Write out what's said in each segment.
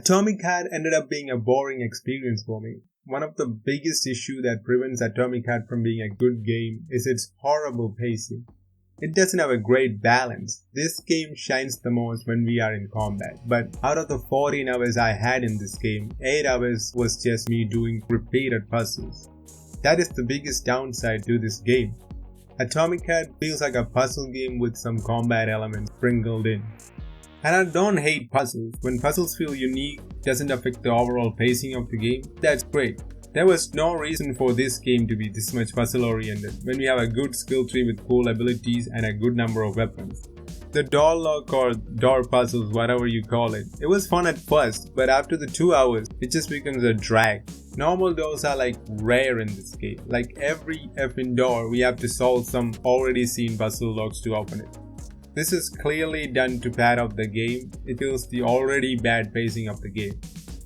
Atomic Heart ended up being a boring experience for me. One of the biggest issues that prevents Atomic Heart from being a good game is its horrible pacing. It doesn't have a great balance. This game shines the most when we are in combat, but out of the 14 hours I had in this game, 8 hours was just me doing repeated puzzles. That is the biggest downside to this game. Atomic Heart feels like a puzzle game with some combat elements sprinkled in. And I don't hate puzzles. When puzzles feel unique, doesn't affect the overall pacing of the game, that's great. There was no reason for this game to be this much puzzle oriented when we have a good skill tree with cool abilities and a good number of weapons. The door lock or door puzzles, whatever you call it, it was fun at first, but after the 2 hours, it just becomes a drag. Normal doors are like rare in this game. Like every effing door, we have to solve some already seen puzzle locks to open it. This is clearly done to pad up the game. It feels the already bad pacing of the game.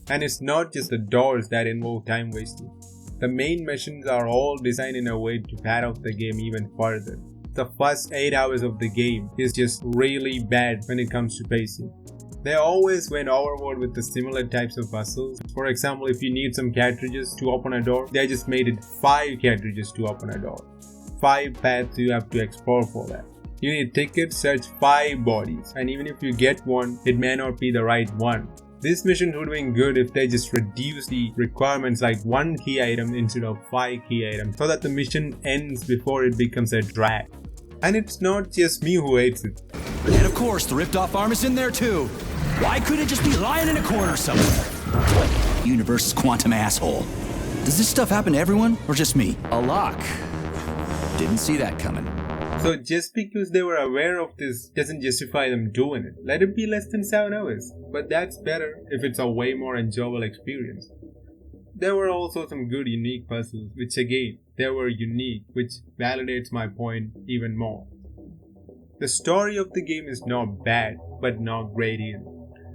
And it's not just the doors that involve time wasting. The main missions are all designed in a way to pad up the game even further. The first 8 hours of the game is just really bad when it comes to pacing. They always went overboard with the similar types of puzzles. For example, if you need some cartridges to open a door, they just made it 5 cartridges to open a door. 5 paths you have to explore for that. You need tickets, search 5 bodies, and even if you get one, it may not be the right one. This mission would have been good if they just reduce the requirements like 1 key item instead of 5 key items so that the mission ends before it becomes a drag. And it's not just me who hates it. And of course, the ripped off arm is in there too. Why couldn't it just be lying in a corner somewhere? Universe's quantum asshole. Does this stuff happen to everyone or just me? A lock. Didn't see that coming. So just because they were aware of this doesn't justify them doing it. Let it be less than 7 hours. But that's better if it's a way more enjoyable experience. There were also some good unique puzzles, which again, they were unique, which validates my point even more. The story of the game is not bad, but not great either.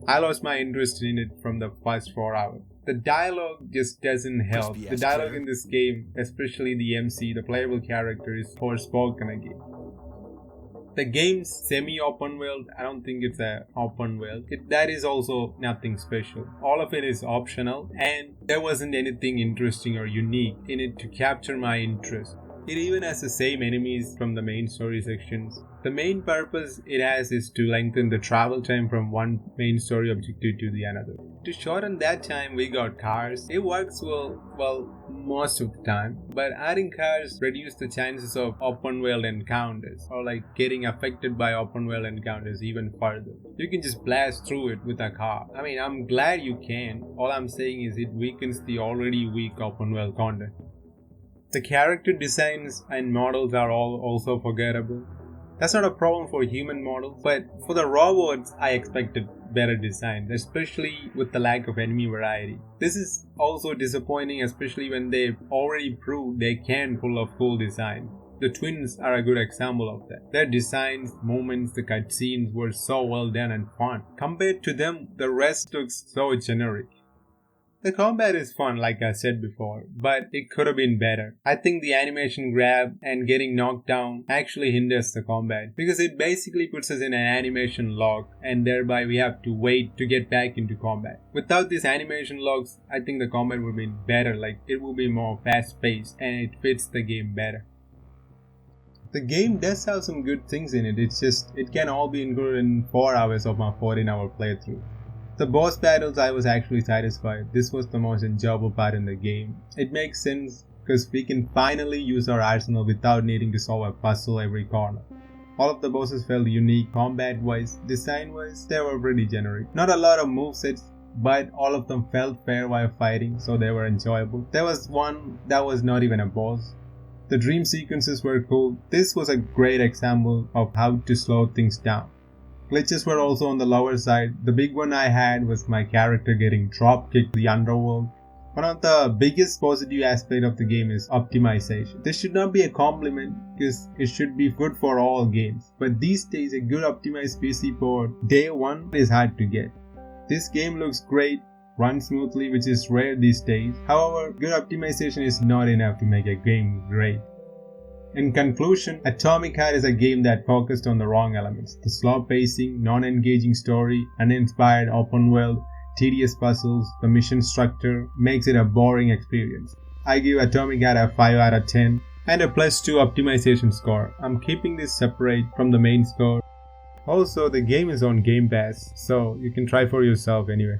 I lost my interest in it from the first 4 hours. The dialogue just doesn't help. The dialogue in this game, especially the MC, the playable character, is Forspoken again. The game's semi-open world, I don't think it's an open world. That is also nothing special. All of it is optional and there wasn't anything interesting or unique in it to capture my interest. It even has the same enemies from the main story sections. The main purpose it has is to lengthen the travel time from one main story objective to the another. To shorten that time, we got cars. It works well most of the time, but adding cars reduce the chances of open world encounters or like getting affected by open world encounters even further. You can just blast through it with a car. I mean, I'm glad you can. All I'm saying is it weakens the already weak open world content. The character designs and models are all also forgettable. That's not a problem for human models, but for the robots, I expected better design, especially with the lack of enemy variety. This is also disappointing, especially when they've already proved they can pull off cool design. The twins are a good example of that. Their designs, movements, the cutscenes were so well done and fun. Compared to them, the rest looks so generic. The combat is fun, like I said before, but it could have been better. I think the animation grab and getting knocked down actually hinders the combat because it basically puts us in an animation lock and thereby we have to wait to get back into combat. Without these animation locks, I think the combat would be better, like it would be more fast paced and it fits the game better. The game does have some good things in it, it's just it can all be included in 4 hours of my 14-hour playthrough. The boss battles I was actually satisfied. This was the most enjoyable part in the game. It makes sense because we can finally use our arsenal without needing to solve a puzzle every corner. All of the bosses felt unique combat wise, design wise, they were pretty generic. Not a lot of movesets, but all of them felt fair while fighting, so they were enjoyable. There was one that was not even a boss. The dream sequences were cool. This was a great example of how to slow things down. Glitches were also on the lower side. The big one I had was my character getting drop kicked to the underworld. One of the biggest positive aspects of the game is optimization. This should not be a compliment because it should be good for all games. But these days a good optimized PC port day one is hard to get. This game looks great, runs smoothly, which is rare these days. However, good optimization is not enough to make a game great. In conclusion, Atomic Heart is a game that focused on the wrong elements. The slow pacing, non-engaging story, uninspired open world, tedious puzzles, the mission structure makes it a boring experience. I give Atomic Heart a 5 out of 10 and a +2 optimization score. I'm keeping this separate from the main score. Also, the game is on Game Pass, so you can try for yourself anyway.